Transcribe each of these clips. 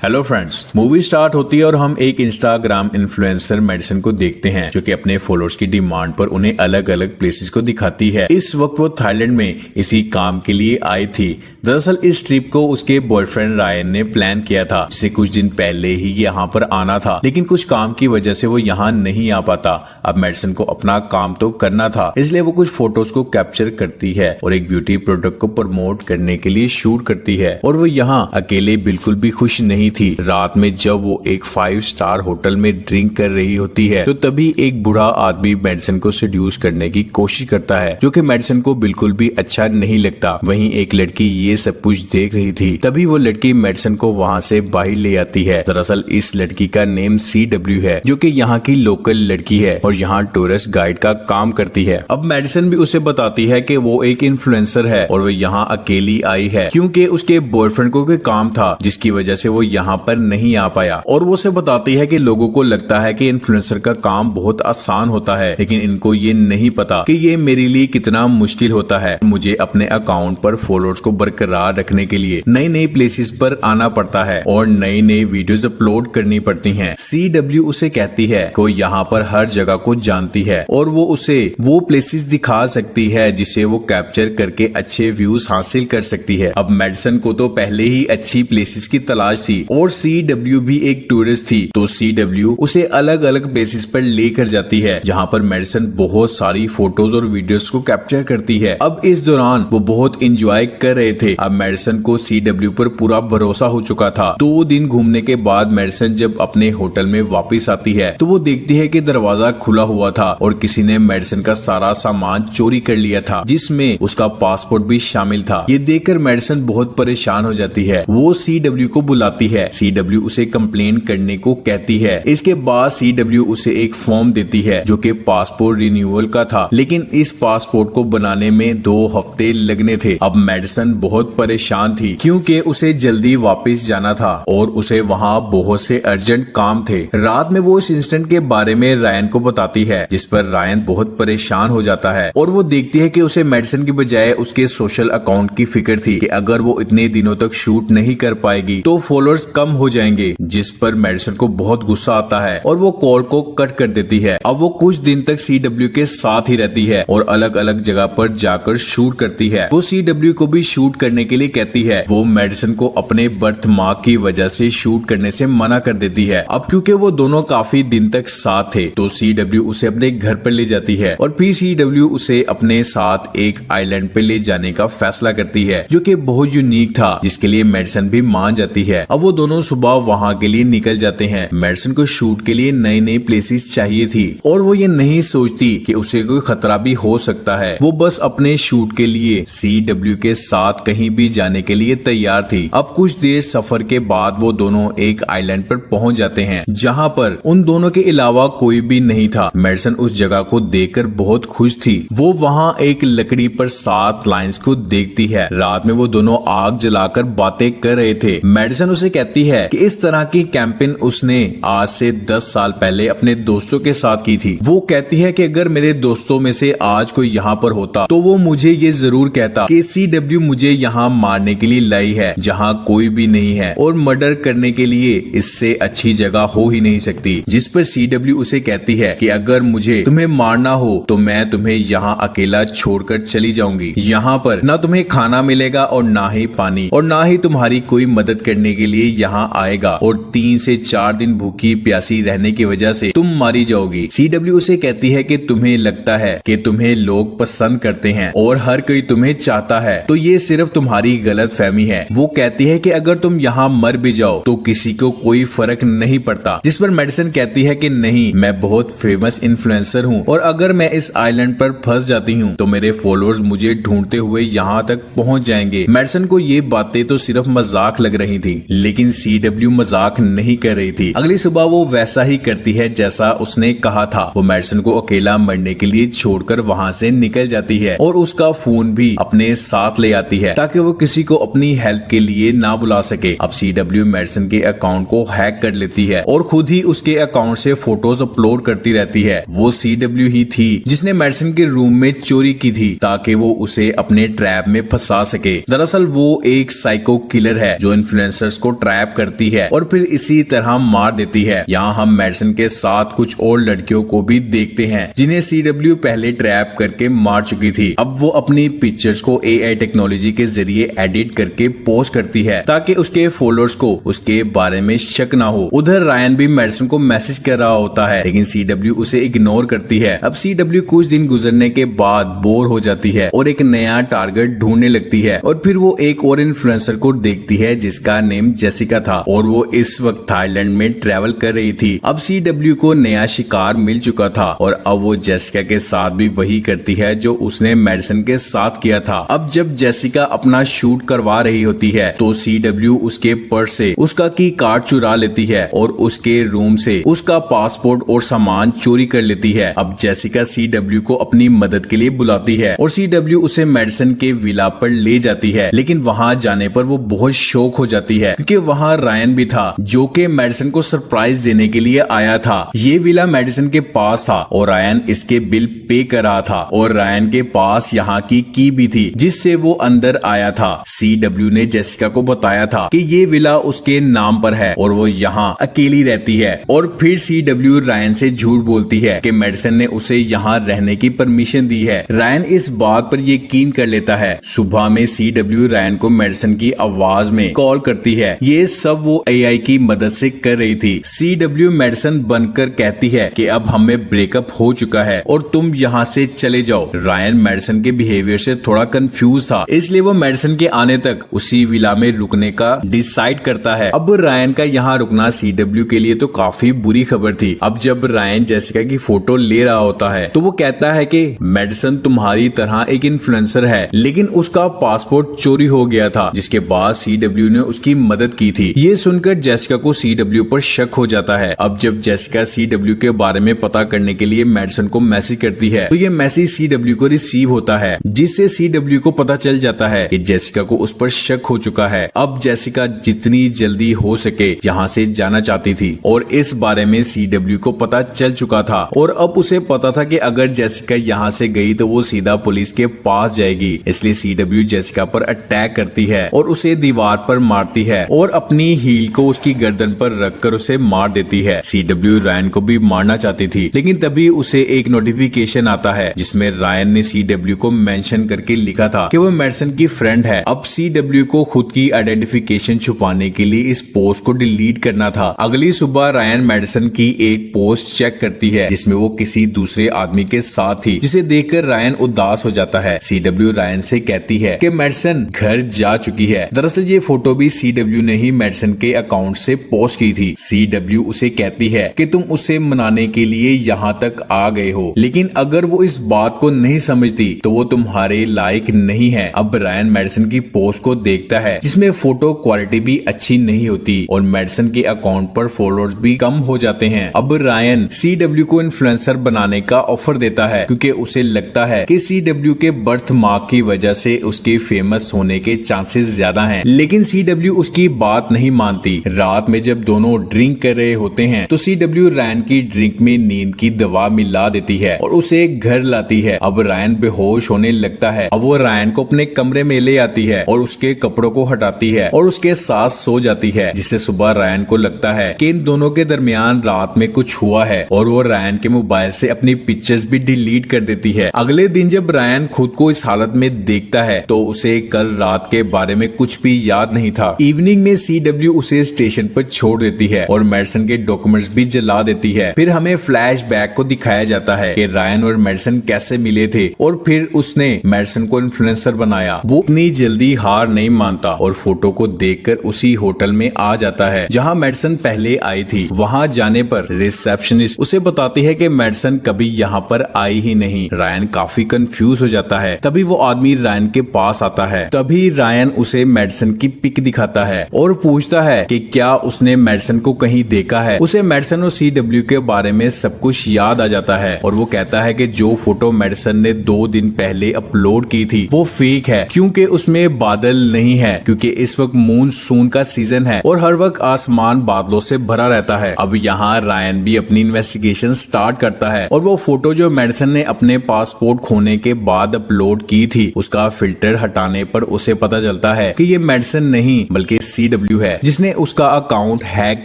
Hello friends, movie start होती है और हम एक इंस्टाग्राम इन्फ्लुएंसर मेडिसन को देखते हैं जो कि अपने फॉलोअर्स की डिमांड पर उन्हें अलग अलग प्लेसेस को दिखाती है। इस वक्त वो थाईलैंड में इसी काम के लिए आई थी। दरअसल इस ट्रिप को उसके बॉयफ्रेंड रायन ने प्लान किया था, जिसे कुछ दिन पहले ही यहाँ पर आना था, लेकिन कुछ काम की वजह से वो यहाँ नहीं आ पाता। अब मेडिसन को अपना काम तो करना था, इसलिए वो कुछ फोटोज को कैप्चर करती है और एक ब्यूटी प्रोडक्ट को प्रमोट करने के लिए शूट करती है। और वो यहाँ अकेले बिल्कुल भी खुश नहीं थी। रात में जब वो एक 5 स्टार होटल में ड्रिंक कर रही होती है तो तभी एक बूढ़ा आदमी मेडिसन को सेड्यूस करने की कोशिश करता है, जो कि मेडिसन को बिल्कुल भी अच्छा नहीं लगता। वहीं एक लड़की ये सब कुछ देख रही थी, तभी वो लड़की मेडिसन को वहाँ से बाहर ले आती है। दरअसल इस लड़की का नेम CW है, जो कि यहाँ की लोकल लड़की है और यहाँ टूरिस्ट गाइड का काम करती है। अब मेडिसन भी उसे बताती है कि वो एक इन्फ्लुएंसर है और वो यहाँ अकेली आई है क्योंकि उसके बॉयफ्रेंड को कोई काम था, जिसकी वजह से वो यहाँ पर नहीं आ पाया। और वो उसे बताती है कि लोगों को लगता है कि इन्फ्लुएंसर का काम बहुत आसान होता है, लेकिन इनको ये नहीं पता कि ये मेरे लिए कितना मुश्किल होता है। मुझे अपने अकाउंट पर फॉलोअर्स को बरकरार रखने के लिए नई नई प्लेसेस पर आना पड़ता है और नई नई वीडियोस अपलोड करनी पड़ती हैं। CW उसे कहती है कि वो यहाँ पर हर जगह को जानती है और वो उसे वो प्लेसेस दिखा सकती है जिसे वो कैप्चर करके अच्छे व्यूज हासिल कर सकती है। अब मेडिसन को तो पहले ही अच्छी प्लेसेस की तलाश थी और CW भी एक टूरिस्ट थी, तो CW उसे अलग अलग प्लेसेस पर लेकर जाती है जहाँ पर मेडिसन बहुत सारी फोटोज और वीडियोस को कैप्चर करती है। अब इस दौरान वो बहुत एंजॉय कर रहे थे। अब मेडिसन को CW पर पूरा भरोसा हो चुका था। 2 दिन घूमने के बाद मेडिसन जब अपने होटल में वापस आती है तो वो देखती है कि दरवाजा खुला हुआ था और किसी ने मेडिसन का सारा सामान चोरी कर लिया था, जिसमें उसका पासपोर्ट भी शामिल था। ये देखकर मेडिसन बहुत परेशान हो जाती है। वो CW को बुलाती है। CW उसे कंप्लेन करने को कहती है। इसके बाद CW उसे एक फॉर्म देती है जो कि पासपोर्ट रिन्यूअल का था, लेकिन इस पासपोर्ट को बनाने में 2 हफ्ते लगने थे। अब मेडिसन बहुत परेशान थी क्योंकि उसे जल्दी वापस जाना था और उसे वहाँ बहुत से अर्जेंट काम थे। रात में वो इस इंसिडेंट के बारे में रायन को बताती है, जिस पर रायन बहुत परेशान हो जाता है और वो देखती है कि उसे मेडिसन की बजाय उसके सोशल अकाउंट की फिक्र थी कि अगर वो इतने दिनों तक शूट नहीं कर पाएगी तो फॉलोअर्स कम हो जाएंगे, जिस पर मेडिसन को बहुत गुस्सा आता है और वो कॉल को कट कर देती है। अब वो कुछ दिन तक CW के साथ ही रहती है और अलग अलग जगह पर जाकर शूट करती है। वो CW को भी शूट करने के लिए कहती है। वो मेडिसन को अपने बर्थ मार्क की वजह से शूट करने से मना कर देती है। अब क्योंकि वो दोनों काफी दिन तक साथ थे तो CW उसे अपने घर पर ले जाती है और फिर CW उसे अपने साथ एक आइलैंड पे ले जाने का फैसला करती है, जो कि बहुत यूनिक था, जिसके लिए मेडिसन भी मान जाती है। अब वो दोनों सुबह वहाँ के लिए निकल जाते हैं। मेडिसन को शूट के लिए नई नई प्लेसेस चाहिए थी और वो ये नहीं सोचती कि उसे कोई खतरा भी हो सकता है। वो बस अपने शूट के लिए CW के साथ कहीं भी जाने के लिए तैयार थी। अब कुछ देर सफर के बाद वो दोनों एक आइलैंड पर पहुंच जाते हैं जहां पर उन दोनों के अलावा कोई भी नहीं था। मेडिसन उस जगह को देखकर बहुत खुश थी। वो वहां एक लकड़ी पर 7 लाइंस को देखती है। रात में वो दोनों आग जलाकर बातें कर रहे थे। मेडिसन उसे कहती है कि इस तरह की कैंपेन उसने आज से 10 साल पहले अपने दोस्तों के साथ की थी। वो कहती है कि अगर मेरे दोस्तों में से आज कोई यहाँ पर होता तो वो मुझे ये जरूर कहता कि CW मुझे यहाँ मारने के लिए लाई है जहाँ कोई भी नहीं है और मर्डर करने के लिए इससे अच्छी जगह हो ही नहीं सकती। जिस पर CW उसे कहती है कि अगर मुझे तुम्हें मारना हो तो मैं तुम्हें यहाँ अकेला छोड़कर चली जाऊंगी। यहाँ पर ना तुम्हें खाना मिलेगा और ना ही पानी और ना ही तुम्हारी कोई मदद करने के लिए यहाँ आएगा और 3 से 4 दिन भूखी प्यासी रहने की वजह से तुम मारी जाओगी। CW उसे कहती है कि तुम्हें लगता है कि तुम्हें लोग पसंद करते हैं और हर कोई तुम्हें चाहता है, तो ये सिर्फ तुम्हारी गलत फहमी है। वो कहती है कि अगर तुम यहाँ मर भी जाओ तो किसी को कोई फर्क नहीं पड़ता। जिस पर मेडिसन कहती है कि नहीं, मैं बहुत फेमस इन्फ्लुएंसर हूँ और अगर मैं इस आइलैंड पर फंस जाती हूँ तो मेरे फॉलोअर्स मुझे ढूंढते हुए यहाँ तक पहुँच जाएंगे। मेडिसन को ये बातें तो सिर्फ मजाक लग रही थी, लेकिन CW मजाक नहीं कर रही थी। अगली सुबह वो वैसा ही करती है जैसा उसने कहा था। वो मेडिसन को अकेला मरने के लिए छोड़कर वहाँ से निकल जाती है और उसका फोन भी अपने साथ ले आती है ताकि वो किसी को अपनी हेल्प के लिए ना बुला सके। अब CW मेडिसन के अकाउंट को हैक कर लेती है और खुद ही उसके अकाउंट से फोटोज अपलोड करती रहती है। वो CW ही थी जिसने मेडिसन के रूम में चोरी की थी ताकि वो उसे अपने ट्रैप में फंसा सके। दरअसल वो एक साइको किलर है जो इन्फ्लुएंसर्स को ट्रैप करती है और फिर इसी तरह मार देती है। यहाँ हम मेडिसन के साथ कुछ और लड़कियों को भी देखते हैं जिन्हें CW पहले ट्रैप करके मार चुकी थी। अब वो अपनी पिक्चर्स को AI टेक्नोलॉजी के जरिए एडिट करके पोस्ट करती है ताकि उसके फॉलोअर्स को उसके बारे में शक ना हो। उधर रायन भी मेडिसन को मैसेज कर रहा होता है लेकिन CW उसे इग्नोर करती है। अब CW कुछ दिन गुजरने के बाद बोर हो जाती है और एक नया टारगेट ढूंढने लगती है और फिर वो एक और इन्फ्लुएंसर को देखती है जिसका नेम जेसिका था और वो इस वक्त थाईलैंड में ट्रेवल कर रही थी। अब CW को नया शिकार मिल चुका था और अब वो जेसिका के साथ भी वही करती है जो उसने मेडिसन के साथ किया था। अब जब जेसिका अपना शूट करवा रही होती है तो CW उसके पर्स से उसका की कार्ड चुरा लेती है और उसके रूम से उसका पासपोर्ट और सामान चोरी कर लेती है। अब जेसिका CW को अपनी मदद के लिए बुलाती है और CW उसे मेडिसन के विला पर ले जाती है, लेकिन वहां जाने पर वो बहुत शॉक हो जाती है क्योंकि वहां रायन भी था जो कि मेडिसन को सरप्राइज देने के लिए आया था। ये विला मेडिसन के पास था और रायन इसके बिल पे कर रहा था और रायन के पास यहाँ की भी थी जिससे वो अंदर आया था। CW ने जेसिका को बताया था कि ये विला उसके नाम पर है और वो यहाँ अकेली रहती है और फिर CW रायन से झूठ बोलती है कि मेडिसन ने उसे यहाँ रहने की परमिशन दी है। रायन इस बात पर यकीन कर लेता है। सुबह में CW रायन को मेडिसन की आवाज में कॉल करती है। ये सब वो AI की मदद से कर रही थी। CW मेडिसन बनकर कहती है कि अब हमें ब्रेकअप हो चुका है और तुम यहाँ से चले जाओ। रायन मेडिसन के बिहेवियर से थोड़ा कंफ्यूज था इसलिए वो मेडिसन के आने तक उसी विला में रुकने का डिसाइड करता है। अब रायन का यहाँ रुकना CW के लिए तो काफी बुरी खबर थी। अब जब रायन जेसिका की फोटो ले रहा होता है तो वो कहता है कि मेडिसन तुम्हारी तरह एक इन्फ्लुएंसर है लेकिन उसका पासपोर्ट चोरी हो गया था, जिसके बाद CW ने उसकी मदद की थी। ये सुनकर जेसिका को CW पर शक हो जाता है। अब जब जेसिका CW के बारे में पता करने के लिए मेडिसन को मैसेज करती है तो ये मैसेज CW को रिसीव होता है जिससे CW को पता चल जाता है कि जेसिका को उस पर शक हो चुका है। अब जेसिका जितनी जल्दी हो सके यहाँ से जाना चाहती थी और इस बारे में CW को पता चल चुका था और अब उसे पता था कि अगर जेसिका यहाँ से गई तो वो सीधा पुलिस के पास जाएगी। इसलिए CW जेसिका पर अटैक करती है और उसे दीवार पर मारती है और अपनी हील को उसकी गर्दन पर रखकर उसे मार देती है। CW रायन को भी मारना चाहती थी लेकिन तभी उसे एक नोटिफिकेशन आता है जिसमें रायन ने CW को मेंशन करके लिखा था कि वो मेडिसन की फ्रेंड है। अब CW को खुद की आइडेंटिफिकेशन छुपाने के लिए इस पोस्ट को डिलीट करना था। अगली सुबह रायन मेडिसन की एक पोस्ट चेक करती है जिसमें वो किसी दूसरे आदमी के साथ थी, जिसे देखकर रायन उदास हो जाता है। CW रायन से कहती है कि मेडिसन घर जा चुकी है। दरअसल ये फोटो भी CW ने ही मेडिसन के अकाउंट से पोस्ट की थी। CW उसे कहती है कि तुम उसे मनाने के लिए यहाँ तक आ गए हो, लेकिन अगर वो इस बात को नहीं समझती तो वो तुम्हारे लायक नहीं है। अब रायन मेडिसन की पोस्ट को देखता है जिसमें फोटो क्वालिटी भी अच्छी नहीं होती और मेडिसन के अकाउंट पर फॉलोअर्स भी कम हो जाते हैं। अब रायन CW को इन्फ्लुएंसर बनाने का ऑफर देता है क्योंकि उसे लगता है कि CW के बर्थ मार्क की वजह से उसके फेमस होने के चांसेस ज्यादा हैं, लेकिन CW उसकी बात नहीं मानती। रात में जब दोनों ड्रिंक कर रहे होते हैं तो CW रायन की ड्रिंक में नींद की दवा मिला देती है और उसे घर लाती है। अब रायन बेहोश होने लगता है। अब वो रायन को अपने कमरे में ले आती है और उसके कपड़ों को हटाती है और उसके साथ सो जाती है, जिससे सुबह रायन को लगता है कि इन दोनों के दरमियान रात में कुछ हुआ है और वो रायन के मोबाइल से अपनी पिक्चर्स भी डिलीट कर देती है। अगले दिन जब रायन खुद को इस हालत में देखता है तो उसे कल रात के बारे में कुछ भी याद नहीं था। इवनिंग में CW उसे स्टेशन पर छोड़ देती है और मेडिसन के डॉक्यूमेंट्स भी जला देती है। फिर हमें फ्लैशबैक को दिखाया जाता है कि रायन और मेडिसन कैसे मिले थे और फिर उसने मेडिसन को इन्फ्लुएंसर बनाया। वो इतनी जल्दी हार नहीं मानता और फोटो को देखकर उसी होटल में आ जाता है जहां मेडिसन पहले आई थी। वहां जाने पर रिसेप्शनिस्ट उसे बताती है कि मेडिसन कभी यहाँ पर आई ही नहीं। रायन काफी कंफ्यूज हो जाता है। तभी वो आदमी रायन के पास आता है। तभी रायन उसे मेडिसन की पिक दिखाता है और पूछता है कि क्या उसने मेडिसन को कहीं देखा है। उसे मेडिसन और CW के बारे में सब कुछ याद आ जाता है और वो कहता है कि जो फोटो मेडिसन ने 2 दिन पहले अपलोड की थी वो फेक है, क्योंकि क्योंकि उसमें बादल नहीं है, क्योंकि इस वक्त मूनसून का सीजन है और हर वक्त आसमान बादलों से भरा रहता है। अब यहाँ रायन भी अपनी इन्वेस्टिगेशन स्टार्ट करता है और वो फोटो जो मेडिसन ने अपने पासपोर्ट खोने के बाद अपलोड की थी, उसका फिल्टर हटाने पर उसे पता चलता है कि ये मेडिसन नहीं बल्कि CW है जिसने उसका अकाउंट हैक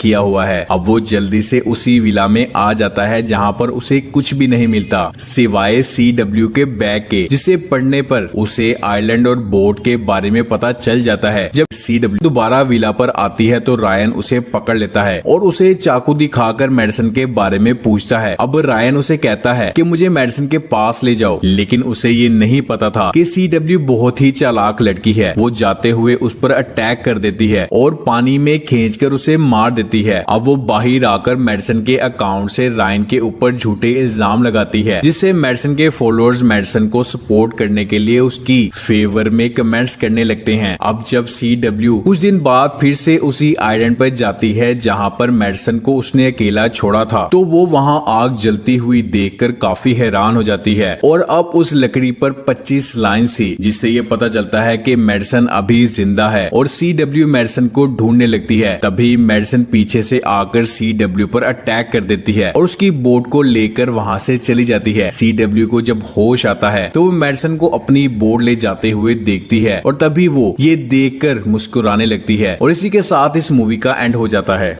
किया हुआ है। अब वो जल्दी से उसी विला में आ जाता है जहाँ पर उसे कुछ भी नहीं मिलता सिवाय CW के बैग के, जिसे पढ़ने पर उसे आइलैंड और बोट के बारे में पता चल जाता है। जब CW दोबारा विला पर आती है तो रायन उसे पकड़ लेता है और उसे चाकू दिखाकर मेडिसन के बारे में पूछता है। अब रायन उसे कहता है कि मुझे मेडिसन के पास ले जाओ, लेकिन उसे ये नहीं पता था कि CW बहुत ही चालाक लड़की है। वो जाते हुए उस पर अटैक कर देती है और पानी में खींचकर उसे मार देती है। अब वो बाहर आकर मेडिसन के अकाउंट से रायन के ऊपर झूठे इल्जाम लगाती है, जिससे मेडिसन के फॉलोअर्स मेडिसन को सपोर्ट करने के लिए उसकी फेवर में कमेंट्स करने लगते हैं। अब जब CW कुछ दिन बाद फिर से उसी आइलैंड पर जाती है जहाँ पर मेडिसन को उसने अकेला छोड़ा था, तो वो वहाँ आग जलती हुई देखकर काफी हैरान हो जाती है और अब उस लकड़ी पर 25 लाइन थी, जिससे ये पता चलता है कि मेडिसन अभी जिंदा है और CW मेडिसन को ढूंढने लगती है। तभी मेडिसन पीछे से आकर CW पर अटैक कर देती है और उसकी बोट को लेकर वहाँ से चली जाती है। CW को जब होश आता है तो वो मेडिसन को अपनी बोट ले जाते हुए देखती है और तभी वो ये देखकर मुस्कुराने लगती है और इसी के साथ इस मूवी का एंड हो जाता है।